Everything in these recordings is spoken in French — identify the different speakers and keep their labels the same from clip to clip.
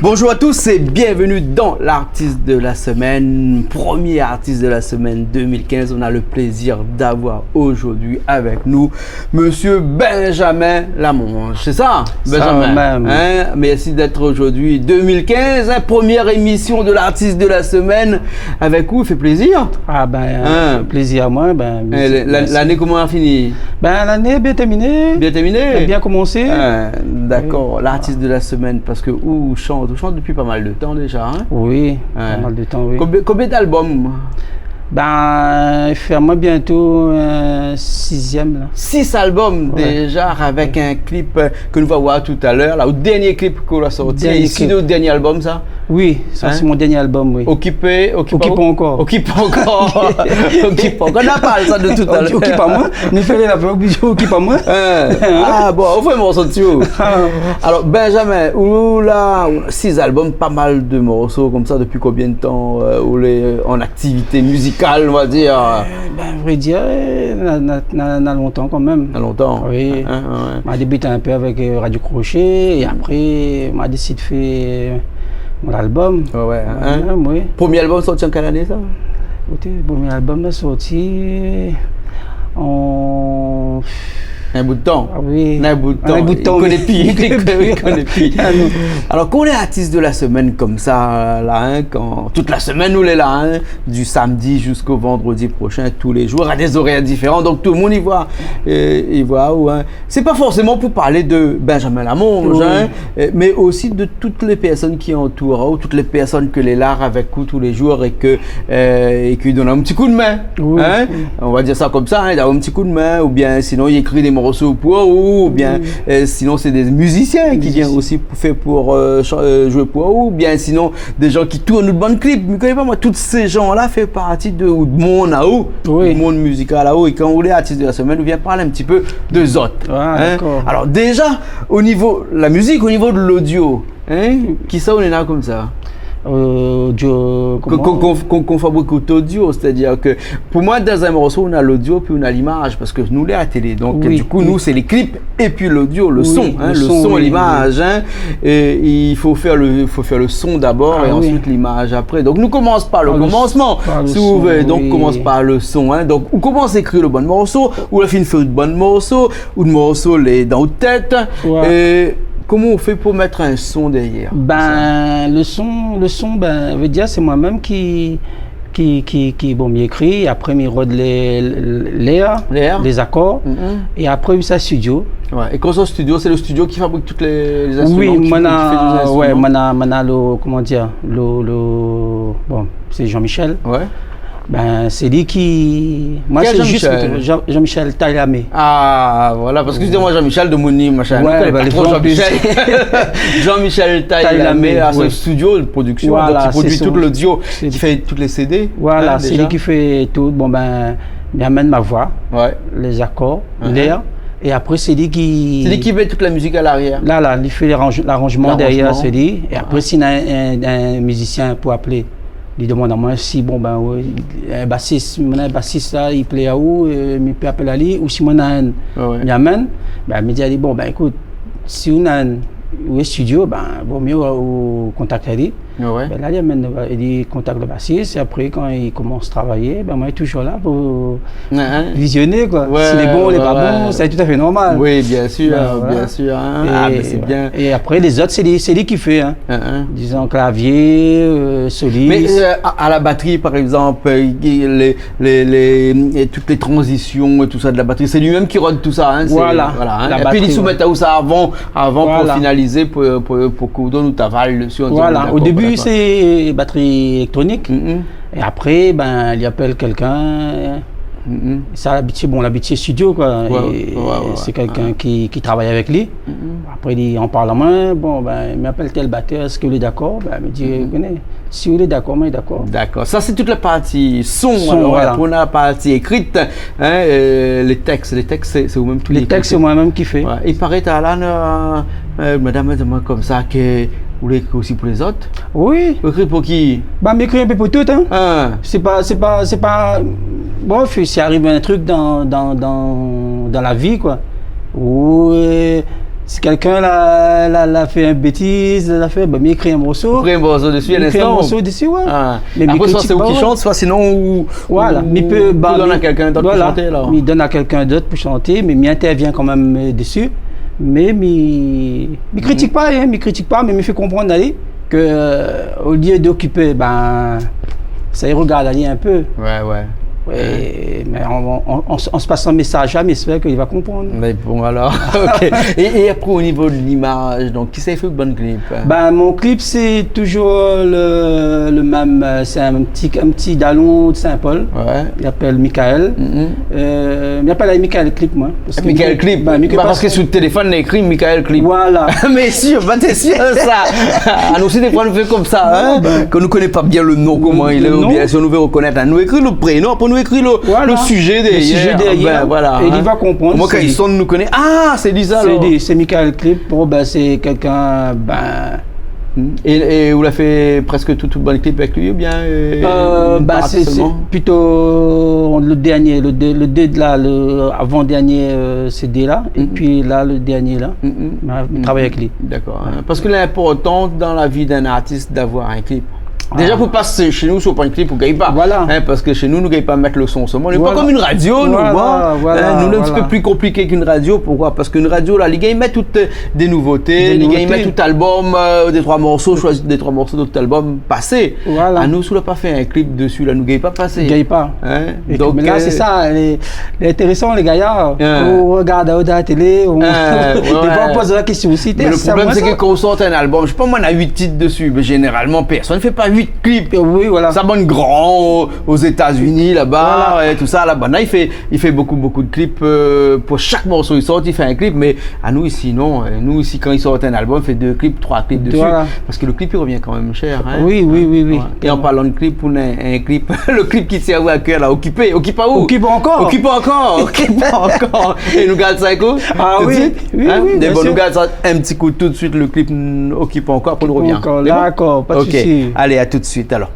Speaker 1: Bonjour à tous et bienvenue dans l'artiste de la semaine, premier artiste de la semaine 2015. On a le plaisir d'avoir aujourd'hui avec nous Monsieur Benjamin Lamonge. C'est ça, Benjamin? Merci d'être aujourd'hui 2015, première émission de l'artiste de la semaine avec vous. Il fait plaisir.
Speaker 2: Plaisir à moi.
Speaker 1: L'année comment a fini?
Speaker 2: L'année bien terminée.
Speaker 1: Bien terminée.
Speaker 2: Bien commencé.
Speaker 1: D'accord. L'artiste de la semaine parce que on chante depuis pas mal de temps déjà. Hein?
Speaker 2: Oui, pas mal de temps, oui.
Speaker 1: Combien d'albums?
Speaker 2: Ferme bientôt 6e. Là.
Speaker 1: 6 albums déjà avec un clip que nous allons voir tout à l'heure. Au dernier clip qu'on a sorti. Ici, le dernier album, ça?
Speaker 2: Oui, ça c'est mon dernier album, oui.
Speaker 1: Occupé
Speaker 2: encore.
Speaker 1: Occupe encore. On a parlé ça de tout à l'heure.
Speaker 2: Occupe à moi. Nous faisons la fin obligée, occupe à moi.
Speaker 1: On fait un morceau dessus. Alors, Benjamin, là, 6 albums, pas mal de morceaux comme ça. Depuis combien de temps en activité musicale, on va dire?
Speaker 2: À vrai dire, n'a longtemps quand même.
Speaker 1: N'a longtemps?
Speaker 2: Oui. M'a débuté un peu avec Radio Crochet et après, m'a décidé de faire mon album.
Speaker 1: Oui. Premier album sorti en quelle année, ça?
Speaker 2: Le premier album est sorti en...
Speaker 1: Un bout de temps.
Speaker 2: Oui.
Speaker 1: Un bout de temps. Il connaît plus. Alors, quand on est artiste de la semaine comme ça, là, quand toute la semaine, nous, on est là, du samedi jusqu'au vendredi prochain, tous les jours, à des horaires différents. Donc, tout le monde y voit. C'est pas forcément pour parler de Benjamin Lamonge, mais aussi de toutes les personnes qui entourent, ou toutes les personnes que les lards avec vous tous les jours et qui donnent un petit coup de main.
Speaker 2: Oui.
Speaker 1: On va dire ça comme ça, il a un petit coup de main, ou bien sinon, il écrit des morceaux pour eux, ou bien sinon c'est des musiciens qui viennent aussi pour jouer pour eux, ou bien sinon des gens qui tournent le bon clip. Mais connais pas moi, tous ces gens-là font partie de mon monde musical là haut. Et quand on est artiste de la semaine, on vient parler un petit peu de autres. Alors déjà au niveau de la musique, au niveau de l'audio, qui ça on est là comme ça? Qu'on fabrique audio, c'est-à-dire que pour moi dans un morceau on a l'audio puis on a l'image parce que nous on est à la télé, donc du coup nous c'est les clips et puis l'audio, le son, le son et l'image, et il faut faire le son d'abord et ensuite l'image après. Donc nous commence par le commencement, si vous voulez, donc commence par le son, donc on commence à écrire le bon morceau, ou la fin fait le bon morceau, ou le morceau est dans la tête. Comment on fait pour mettre un son derrière?
Speaker 2: Le son, veut dire c'est moi-même qui m'écrit, après il rôde les accords, et après ça studio.
Speaker 1: Et quand c'est studio, c'est le studio qui fabrique toutes les instruments?
Speaker 2: Oui, c'est Jean-Michel. C'est lui qui... Moi, c'est juste Jean-Michel Tailamé.
Speaker 1: Voilà, parce que moi Jean-Michel de Mouni, machin. Jean-Michel. Jean-Michel Tailamé à ce studio de production, donc il produit tout l'audio, qui fait toutes les CD.
Speaker 2: Voilà, c'est lui qui fait tout. Il amène ma voix, les accords, l'air. Et après, c'est lui qui...
Speaker 1: C'est lui qui met toute la musique à l'arrière.
Speaker 2: Là, il fait l'arrangement derrière, c'est lui. Et après, s'il y a un musicien pour appeler, il demande à moi si un bassiste là, il plaît à où, il peut appeler à lui, ou si moi il amène, il me dit écoute, si on a un studio, vaut mieux contacter lui. Là, il contacte le bassiste, et après, quand il commence à travailler, moi, il est toujours là pour visionner, quoi. Si les bons, les pas bons, c'est tout à fait normal.
Speaker 1: Oui, bien sûr, bien sûr. C'est bien.
Speaker 2: Et après, les autres, c'est lui qui fait. Disons, clavier, soliste.
Speaker 1: Mais à la batterie, par exemple, toutes les transitions et tout ça de la batterie, c'est lui-même qui rôde tout ça.
Speaker 2: Voilà.
Speaker 1: Et puis, il soumet à où ça avant pour finaliser, pour qu'on donne ta valve dessus.
Speaker 2: Voilà, au début, c'est batterie électronique. Et après, il appelle quelqu'un. Ça, l'habitué studio, quoi. C'est quelqu'un qui travaille avec lui. Après, en parlant, il m'appelle tel batteur, est-ce que vous êtes d'accord? Il me dit, si vous êtes d'accord, moi, d'accord.
Speaker 1: D'accord. Ça, c'est toute la partie son. Pour la partie écrite, les textes, c'est vous-même tous les
Speaker 2: textes, c'est moi-même qui fais.
Speaker 1: Il paraît à là, madame, comme ça, que vous l'écrivez aussi pour les autres?
Speaker 2: Oui.
Speaker 1: Vous écrivez pour qui?
Speaker 2: M'écris un peu pour tout, C'est pas... Bon, s'il arrive un truc dans la vie, quoi. Ou Si quelqu'un l'a fait une bêtise, l'a fait, ben, m'écrit un morceau.
Speaker 1: Écrit un morceau dessus à l'instant.
Speaker 2: Écrit un morceau dessus, ouais.
Speaker 1: Ah.
Speaker 2: Mais
Speaker 1: après, soit c'est vous qui chante, soit sinon,
Speaker 2: voilà.
Speaker 1: il peut donner à quelqu'un d'autre pour chanter.
Speaker 2: Il donne à quelqu'un d'autre pour chanter, mais il intervient quand même dessus. Mais il critique pas, hein, il critique pas, mais il me fait comprendre d'aller que au lieu d'occuper, ben, ça y regarde aller un peu.
Speaker 1: Ouais.
Speaker 2: Mais on se passe un message à, mais j'espère qu'il va comprendre.
Speaker 1: Mais bon alors, ok. Et après au niveau de l'image, donc qui s'est fait le bon clip?
Speaker 2: Ben, mon clip c'est toujours le même, c'est un petit dallon de Saint-Paul.
Speaker 1: Ouais.
Speaker 2: Il s'appelle Michael. Il appelle Michael Clip moi.
Speaker 1: Michael Clip. Parce que sur le téléphone il écrit Michael Clip.
Speaker 2: Voilà.
Speaker 1: Mais sûr, t'es sûr ça. À nous aussi des fois on fait comme ça, hein, qu'on ne connaît pas bien le nom, comment il est, ou bien si on nous veut reconnaître, nous écrit le prénom, pour nous écrit le sujet derrière. Ben, voilà,
Speaker 2: et il va comprendre.
Speaker 1: Moi, quand il sonne, nous connaît. Ah, c'est lui ça alors.
Speaker 2: C'est Michael Clip. Bon, ben, c'est quelqu'un. Ben.
Speaker 1: Et vous l'avez fait presque tout le bon clip avec lui ou bien
Speaker 2: ben, c'est plutôt le dernier, le avant-dernier CD là, et puis là, le dernier là. Je travaille avec lui.
Speaker 1: D'accord. Parce que l'important dans la vie d'un artiste d'avoir un clip. Déjà, pour passer chez nous, sur un clip, vous ne gagnez pas.
Speaker 2: Voilà.
Speaker 1: Hein, parce que chez nous, nous ne gagnons pas mettre le son seulement. On n'est pas comme une radio, nous. Nous, un petit peu plus compliqué qu'une radio. Pourquoi? Parce qu'une radio, là, les gars, ils mettent toutes des nouveautés. Les gars, ils mettent tout album, des 3 morceaux, choisissent des 3 morceaux d'autres albums passés.
Speaker 2: Voilà.
Speaker 1: À nous, si on n'a pas fait un clip dessus, là, nous ne gagnons pas passé.
Speaker 2: Nous ne gagnons pas.
Speaker 1: Hein?
Speaker 2: Donc, mais là, c'est ça. L'intéressant, les gars, on regarde à la télé, des fois, on pose la question aussi.
Speaker 1: Mais le problème, c'est que quand on sort un album, je sais pas, moi, on a 8 titres dessus. Mais généralement, personne ne fait pas 8 clips.
Speaker 2: Oui, voilà.
Speaker 1: Ça bonne grand aux États-Unis là-bas, voilà. Et tout ça là-bas. Là, il fait beaucoup de clips pour chaque morceau il sort, il fait un clip. Mais à nous ici non. Nous ici quand il sort un album, il fait 2 clips, 3 clips dessus.
Speaker 2: Voilà.
Speaker 1: Parce que le clip il revient quand même cher. Hein?
Speaker 2: Oui.
Speaker 1: Ouais. Et en parlant de clip, on a un clip, le clip qui s'est à cœur là, occupé à où?
Speaker 2: Occupe encore.
Speaker 1: Et nous garde ça un coup.
Speaker 2: Ah oui.
Speaker 1: Bon, nous garde ça un petit coup tout de suite. Le clip occupe encore, pour nous revient.
Speaker 2: D'accord, pas de souci.
Speaker 1: Allez, à tout de suite alors.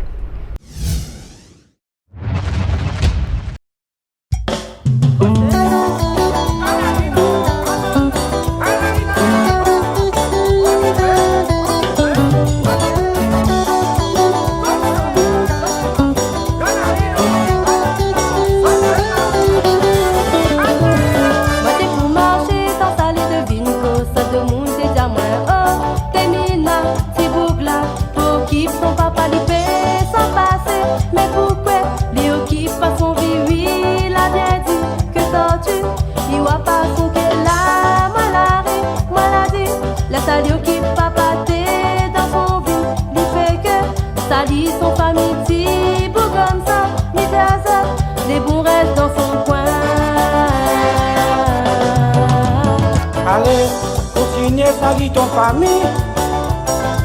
Speaker 3: Salis ton famille,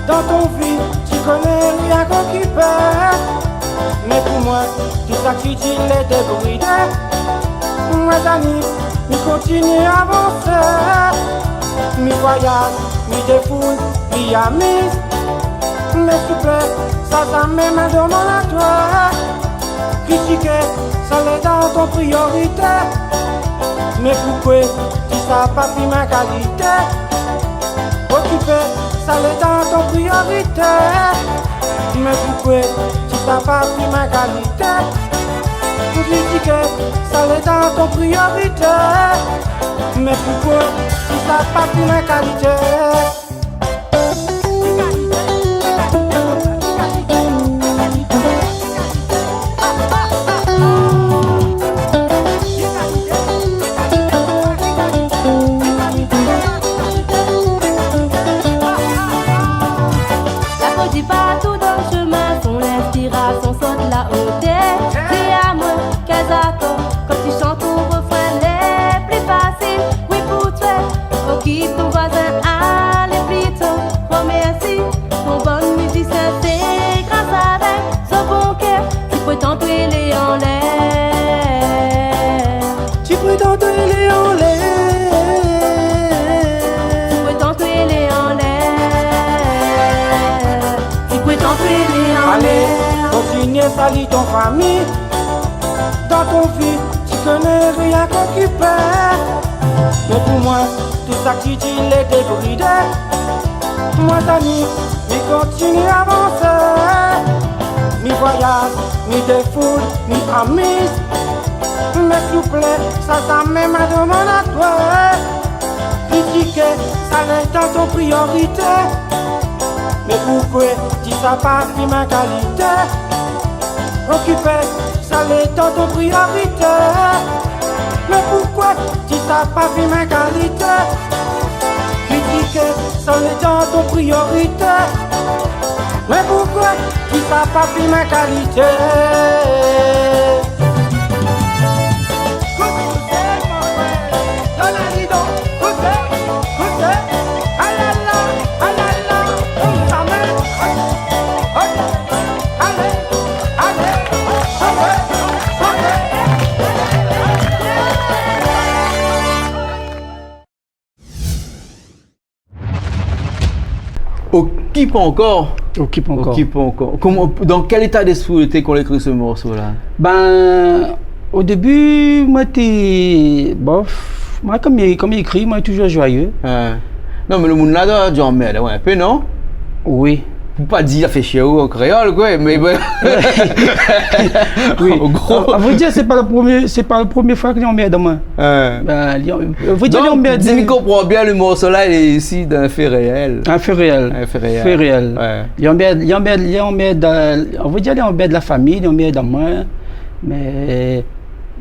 Speaker 3: dans ton vie, tu connais rien qu'on qui perd. Mais pour moi, tout ça qui dit les débrouillés. Moi, Dani, mi continue à avancer. Mi voyage, mi défoule, mi amis. Mais s'il te plaît, ça même demande à toi. Critiquer, ça l'est dans ton priorité. Mais pourquoi tu sais pas si ma qualité? Occupé, ça l'est dans ton priorité. Mais pourquoi tu t'as pas pris ma qualité? Pour critiquer, ça l'est dans ton priorité. Mais pourquoi tu t'as pas pris ma qualité? Salis ton famille, dans ton vie, tu connais rien qu'on qui perd. Mais pour moi, tout ça qui dit les débridés. Moi, Dani, mi continue à avancer. Mi voyage, mi défoule, mi amise. Mais s'il vous plaît, ça même à demander à toi. Critiquer, ça l'est dans ton priorité. Mais pourquoi tu ça pas vu ma qualité? Occupé, ça l'est dans ton priorité. Mais pourquoi tu ça pas vu ma qualité? Critiquer, ça l'est dans ton priorité. Mais pourquoi tu ça pas vu ma qualité?
Speaker 1: Occupe encore.
Speaker 2: Occupe encore.
Speaker 1: Occupe encore. Comment, dans quel état d'esprit était qu'on a écrit ce morceau-là?
Speaker 2: Ben, au début, moi, t'es. Bof. Moi, comme il écrit, moi, toujours joyeux.
Speaker 1: Non, mais le monde là doit dire merde, ouais, un peu, non?
Speaker 2: Oui.
Speaker 1: Faut pas dire fait chier en créole, quoi, mais ben.
Speaker 2: Oui.
Speaker 1: En gros.
Speaker 2: À vous dire, c'est pas la première fois que l'on met dans moi. Ben, vous dire, on met.
Speaker 1: Si vous comprenez bien, le morceau là, il est ici d'un fait réel.
Speaker 2: Un fait réel.
Speaker 1: Un fait réel.
Speaker 2: Fait réel.
Speaker 1: Ouais.
Speaker 2: On met on veut dire, on met de la famille, on met dans moi. Mais.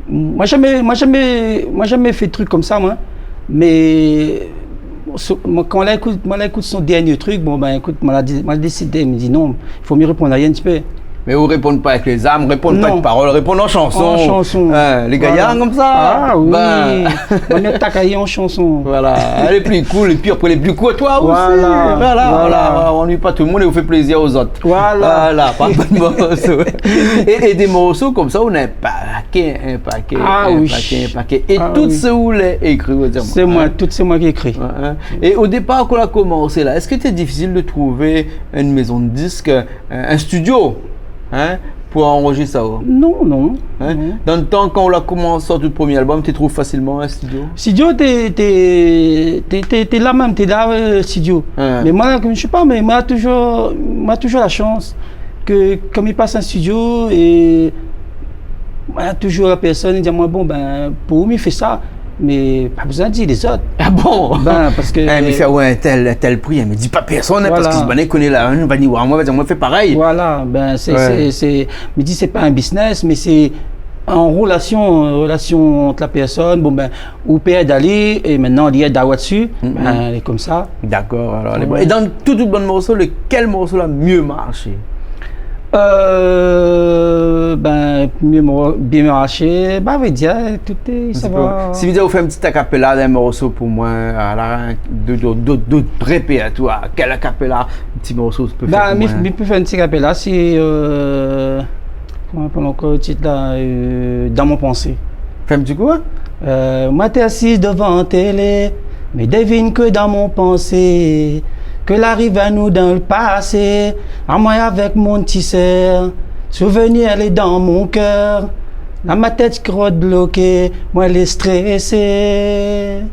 Speaker 2: Moi, jamais fait de trucs comme ça, moi. Mais. Quand on écoute son dernier truc, bon ben écoute, moi décidé, il me dit non, il faut mieux répondre à rien un petit peu.
Speaker 1: Mais vous répondez pas avec les âmes, répondez pas avec paroles, répondez en chanson.
Speaker 2: En chanson.
Speaker 1: Les gaillards comme ça.
Speaker 2: Ah oui.
Speaker 1: Ben.
Speaker 2: On met ta cahier en chanson.
Speaker 1: Voilà. Elle est plus cool, et puis après les plus cool, toi aussi.
Speaker 2: Voilà.
Speaker 1: On nuit pas tout le monde et on fait plaisir aux autres.
Speaker 2: Voilà.
Speaker 1: Pas de morceaux. et des morceaux comme ça, on a un paquet. Un paquet. Et tout ce où les écrit,
Speaker 2: c'est moi qui écris.
Speaker 1: Et au départ, quand on a commencé là, est-ce que c'était difficile de trouver une maison de disques, un studio? Pour enregistrer ça?
Speaker 2: Non.
Speaker 1: Dans le temps, quand on a commencé sur le premier album, tu trouves facilement un studio?
Speaker 2: Studio, t'es là même, t'es là, studio. Mais moi, je sais pas, mais moi toujours la chance que comme il passe un studio et moi toujours la personne dit moi bon ben pour où il fait ça? Mais pas besoin de dire les autres.
Speaker 1: Ah bon?
Speaker 2: Ben, parce que.
Speaker 1: Elle me fait ouais, tel prix, elle me dit pas personne, voilà. Parce que je connais là, on va dire, moi, fait pareil.
Speaker 2: Voilà, ben, me dit, c'est pas un business, mais c'est en relation entre la personne, bon, ben, où peut d'aller, et maintenant, il y a d'avoir dessus, ben, elle est comme ça.
Speaker 1: D'accord, alors, Et dans tout bon morceau, quel morceau a mieux marché?
Speaker 2: Bien marché, bah oui, dire, tout est, ça va.
Speaker 1: Si vous faites un petit acapella d'un morceau pour moi, d'autres répertoires, quel acapella, un petit morceau, peut faire pour moi?
Speaker 2: Mais peut faire un petit acapella, c'est, comment on encore le titre là, dans mon pensée.
Speaker 1: Fais un petit coup?
Speaker 2: Moi t'es assise devant la télé, mais devine que dans mon pensée, que l'arrive à nous dans le passé, à moi avec mon petit sœur, souvenir elle est dans mon cœur, dans ma tête crotte bloquée, moi elle est stressée.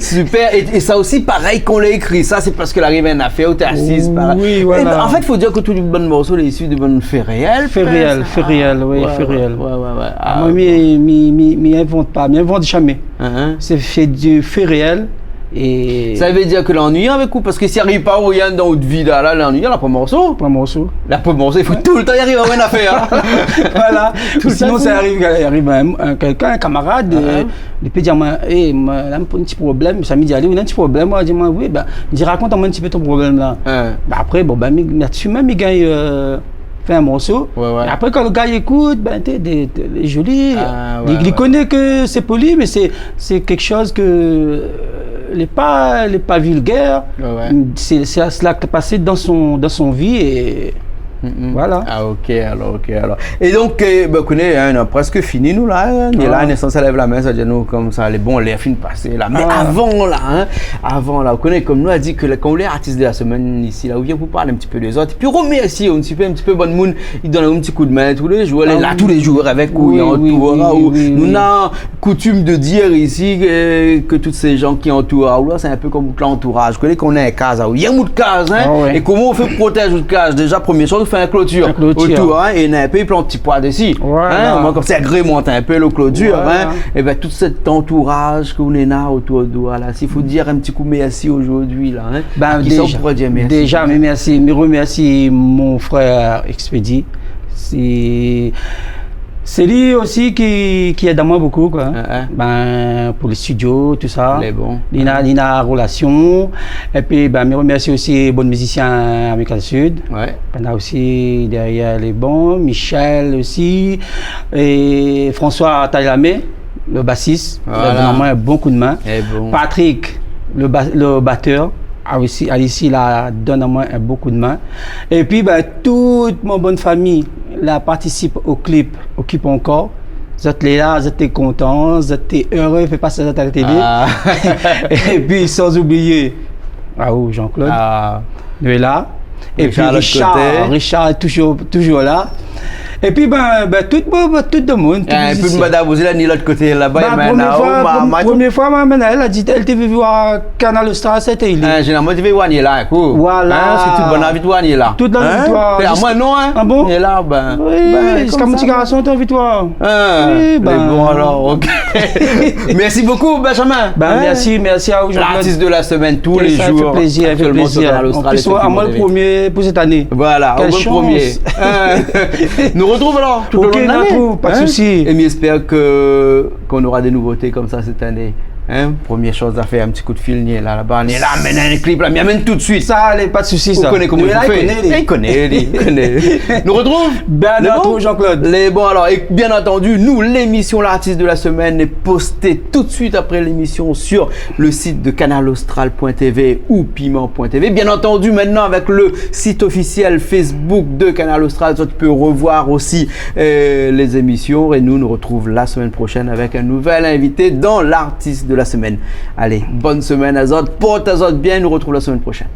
Speaker 1: Super, et ça aussi pareil qu'on l'a écrit, ça c'est parce que l'arrive à une affaire où t'es assise par là.
Speaker 2: Oui, voilà.
Speaker 1: En fait, il faut dire que tout le bon morceau est issu de bon fait réel.
Speaker 2: Fait réel.
Speaker 1: Ouais.
Speaker 2: Moi, m'y invente jamais. C'est fait du fait réel. Et
Speaker 1: ça veut dire que l'ennui avec vous, parce que s'il n'y arrive pas rien dans votre vie là, l'ennui, il n'y a pas de morceau. Il faut tout le temps y arriver à une affaire.
Speaker 2: Voilà. Sinon, ça arrive quelqu'un, un camarade, il peut dire, hey, il a un petit problème, ça me dit, allez, il a un petit problème, moi, je dis, oui, ben, il dit, raconte-moi un petit peu ton problème là. Après, bon, ben, là-dessus même, il gagne. Fait un morceau. Et après, quand le gars écoute, ben, t'es joli. Il connaît que c'est poli, mais c'est quelque chose que n'est pas vulgaire. C'est cela qui est passé dans son vie et Voilà.
Speaker 1: Ah, ok, alors. Et donc, ben, on a presque fini, nous, là. Et là, on ça lève la main, ça dit, nous, comme ça, les bons, les films passés, là. Mais avant, là, on connaît, comme nous, a dit que quand on est artiste de la semaine, ici, là, on vient pour parler un petit peu des autres. Et puis, remercier un petit peu bonne monde, il donne un petit coup de main tous les jours. Elle est là tous les jours avec nous, nous, on a coutume de dire ici que tous ces gens qui entourent, c'est un peu comme l'entourage. Vous connaissez qu'on a un case, il y a un bout de case, et comment on fait protéger le case? Déjà, première chose, on fait une clôture autour, et on a un peu, il plante un petit poids dessus. Comme ça, agrémente un peu la clôture, et bien tout cet entourage qu'on est là autour de nous, là, s'il faut dire un petit coup merci aujourd'hui, là,
Speaker 2: déjà, merci, me remercie mon frère Expédie. C'est lui aussi qui aide moi beaucoup, quoi. Ben, pour les studios, tout ça. Il a une relation. Et puis, ben, me remercie aussi bon musicien Amérique du Sud. On a aussi derrière les bons, Michel aussi, et François Tailamé, le bassiste. Vraiment un bon coup de main. Patrick, le batteur. Ici, là, donne à moi un beau coup de main. Et puis, ben, toute mon bonne famille là, participe au clip, occupe encore. Vous êtes là, vous êtes contents, vous êtes heureux, fait passer ça à la télé. Et puis, sans oublier, Jean-Claude, nous est là. Et puis, Richard est toujours là. Et puis, tout le monde.
Speaker 1: Et puis, madame, vous êtes de l'autre côté là-bas.
Speaker 2: Première fois, elle a dit qu'elle devait voir Canal Austral, c'était il.
Speaker 1: Généralement, tu veux voir là.
Speaker 2: Voilà.
Speaker 1: C'est toute bonne envie de voir là.
Speaker 2: Toute bonne envie de voir.
Speaker 1: Moi, non, hein.
Speaker 2: Ah bon?
Speaker 1: Et là,
Speaker 2: jusqu'à mon petit garçon, tu as envie de voir.
Speaker 1: Oui, bon, alors, ok. Merci beaucoup, Benjamin.
Speaker 2: Merci à vous.
Speaker 1: L'artiste de la semaine, tous les jours.
Speaker 2: Ça fait plaisir, En plus, à moi, le premier pour cette année.
Speaker 1: Voilà, au premier. Nous retrouve alors tout au long de l'année.
Speaker 2: Pas de souci.
Speaker 1: Et j'espère qu'on aura des nouveautés comme ça cette année. Première chose à faire, un petit coup de fil, on est là-bas, on est là, amène un clip, là, mais amène tout de suite.
Speaker 2: Ça, pas de souci, ça.
Speaker 1: On connaît comment il fait. Il connaît. Nous retrouve
Speaker 2: Jean-Claude.
Speaker 1: Alors, et bien entendu, nous, l'émission L'artiste de la semaine est postée tout de suite après l'émission sur le site de canalaustral.tv ou piment.tv. Bien entendu, maintenant, avec le site officiel Facebook de Canal Austral, tu peux revoir aussi les émissions. Et nous retrouvons la semaine prochaine avec un nouvel invité dans l'artiste de la semaine. Allez, bonne semaine à Zod, porte à Zod bien, nous retrouvons la semaine prochaine.